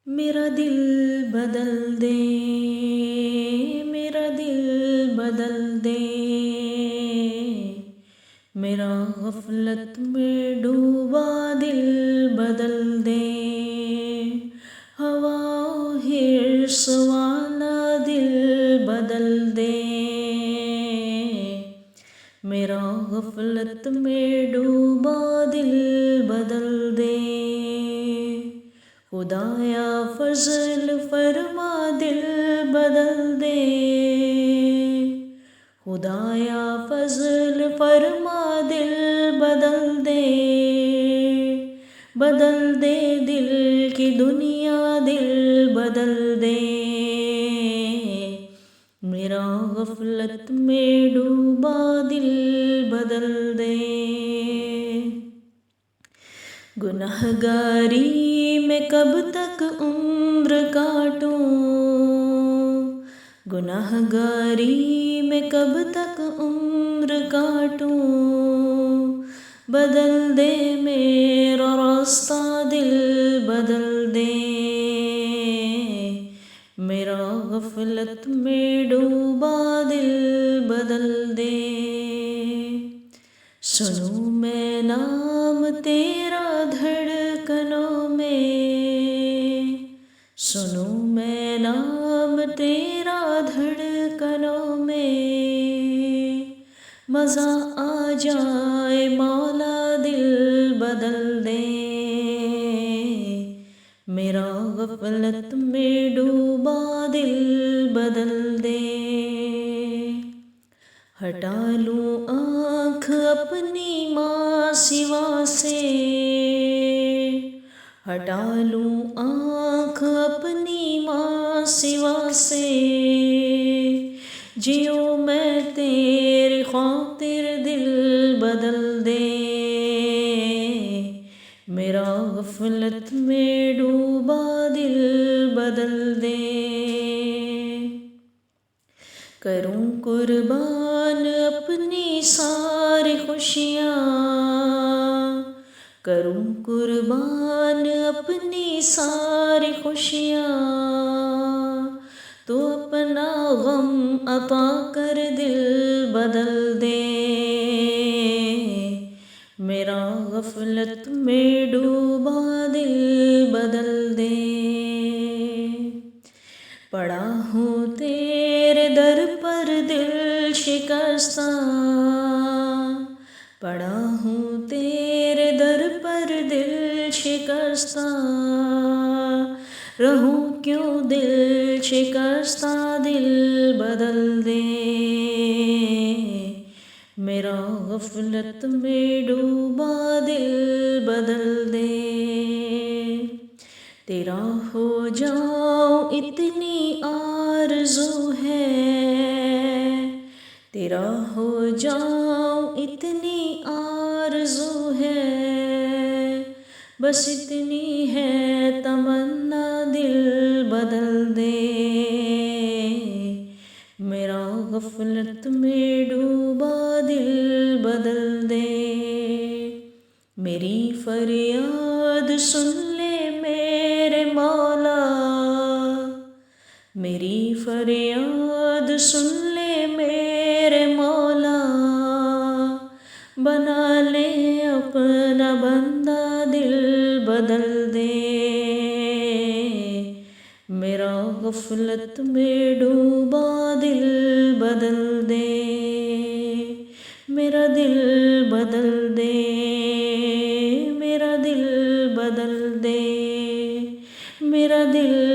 میرا دل بدل دے، میرا دل بدل دے، میرا غفلت میں ڈوبا دل بدل دے، ہوا حرص والا دل بدل دے، میرا غفلت میں ڈوبا دل بدل دے، خدایا فضل فرما دل بدل دے، خدایا فضل فرما دل بدل دے، بدل دے دل کی دنیا دل بدل دے، میرا غفلت میں ڈوبا دل بدل دے، گنہگاری میں کب تک عمر کاٹوں، گنہگاری میں کب تک عمر کاٹوں، بدل دے میرا راستہ دل بدل دے، میرا غفلت میں ڈوبا دل بدل دے، سنوں میں نام تیرا دھڑکنوں میں، سنوں میں نام تیرا دھڑکنوں میں، مزہ آ جائے مولا دل بدل دے، میرا غفلت میں ڈوبا دل بدل دے، ہٹا لوں آنکھ اپنی ماں سوا سے، ہٹا لوں آنکھ اپنی ماں سوا سے، جیوں میں تیری خاطر دل بدل دے، میرا غفلت میں ڈوبا دل بدل دے، کروں قربان اپنی ساری خوشیاں، کروں قربان اپنی ساری خوشیاں، تو اپنا غم عطا کر دل بدل دے، میرا غفلت میں ڈوبا دل بدل دے، پڑا ہوں تیرے در پر دل شکستہ، پڑا ہوں تیرے در پر دل شکستہ، رہوں کیوں دل شکستہ دل بدل دے، میرا غفلت میں ڈوبا دل بدل دے، تیرا ہو جاؤں اتنی آرزو ہے، تیرا ہو جاؤں اتنی آرزو ہے، بس اتنی ہے تمنا دل بدل دے، میرا غفلت میں ڈوبا دل بدل دے، میری فریاد سن لے میرے مولا، میری فریاد سن لے میرے مولا، بنا لے اپنا بندہ دل بدل دے، میرا غفلت میں ڈوبا دل بدل دے، میرا دل بدل دے، میرا دل بدل دے، میرا دل